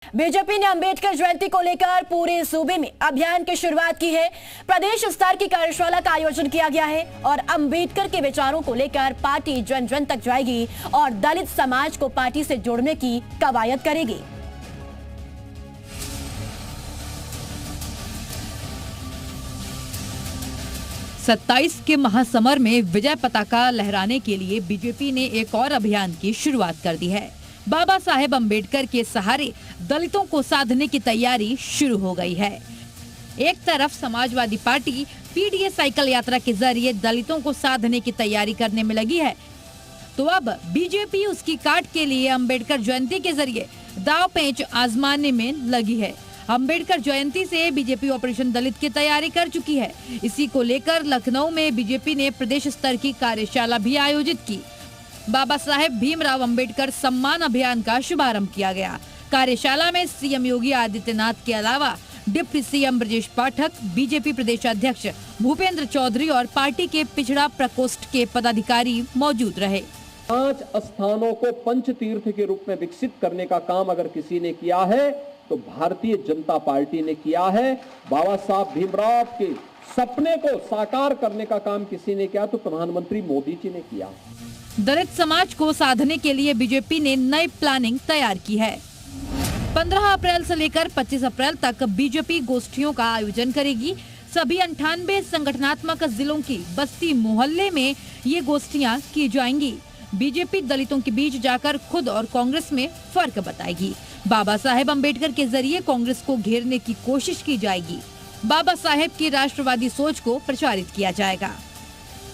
BJP ने अंबेडकर जयंती को लेकर पूरे सूबे में अभियान की शुरुआत की है। प्रदेश स्तर की कार्यशाला का आयोजन किया गया है और अंबेडकर के विचारों को लेकर पार्टी जन जन तक जाएगी और दलित समाज को पार्टी से जोड़ने की कवायद करेगी। सत्ताईस के महासमर में विजय पताका लहराने के लिए बीजेपी ने एक और अभियान की शुरुआत कर दी है। बाबा साहेब अंबेडकर के सहारे दलितों को साधने की तैयारी शुरू हो गई है। एक तरफ समाजवादी पार्टी पीडीए साइकिल यात्रा के जरिए दलितों को साधने की तैयारी करने में लगी है, तो अब बीजेपी उसकी काट के लिए अंबेडकर जयंती के जरिए दाव पेंच आजमाने में लगी है। अंबेडकर जयंती से बीजेपी ऑपरेशन दलित की तैयारी कर चुकी है। इसी को लेकर लखनऊ में बीजेपी ने प्रदेश स्तर की कार्यशाला भी आयोजित की। बाबा साहेब भीमराव अंबेडकर सम्मान अभियान का शुभारंभ किया गया। कार्यशाला में सीएम योगी आदित्यनाथ के अलावा deputy CM Brajesh Pathak, BJP प्रदेश अध्यक्ष भूपेंद्र चौधरी और पार्टी के पिछड़ा प्रकोष्ठ के पदाधिकारी मौजूद रहे। 5 स्थानों को पंच तीर्थ के रूप में विकसित करने का काम अगर किसी ने किया है तो भारतीय जनता पार्टी ने किया है। बाबा साहब भीमराव के सपने को साकार करने का काम किसी ने किया तो प्रधानमंत्री मोदी जी ने किया। दलित समाज को साधने के लिए बीजेपी ने नई प्लानिंग तैयार की है। 15 अप्रैल से लेकर 25 अप्रैल तक बीजेपी गोष्ठियों का आयोजन करेगी। सभी 98 संगठनात्मक जिलों की बस्ती मोहल्ले में ये गोष्ठियां की जाएंगी। बीजेपी दलितों के बीच जाकर खुद और कांग्रेस में फर्क बताएगी। बाबा साहेब अंबेडकर के जरिए कांग्रेस को घेरने की कोशिश की जाएगी। बाबा साहेब की राष्ट्रवादी सोच को प्रचारित किया जाएगा।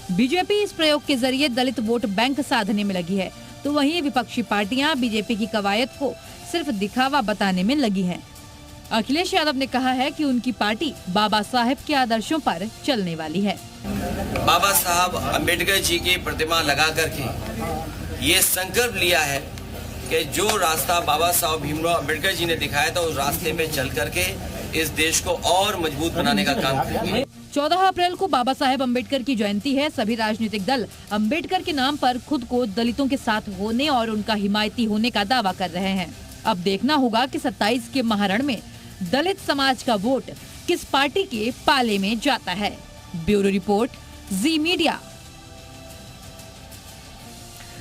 बीजेपी इस प्रयोग के जरिए दलित वोट बैंक साधने में लगी है, तो वहीं विपक्षी पार्टियां बीजेपी की कवायद को सिर्फ दिखावा बताने में लगी हैं। अखिलेश यादव ने कहा है कि उनकी पार्टी बाबा साहेब के आदर्शों पर चलने वाली है। बाबा साहब अंबेडकर जी की प्रतिमा लगा करके ये संकल्प लिया है कि जो रास्ता बाबा साहब भीमराव अंबेडकर जी ने दिखाया था उस रास्ते पे चल करके इस देश को और मजबूत बनाने का काम करेंगे। 14 अप्रैल को बाबा साहेब अंबेडकर की जयंती है। सभी राजनीतिक दल अंबेडकर के नाम पर खुद को दलितों के साथ होने और उनका हिमायती होने का दावा कर रहे हैं। अब देखना होगा कि 27 के महारण में दलित समाज का वोट किस पार्टी के पाले में जाता है। ब्यूरो रिपोर्ट, जी मीडिया।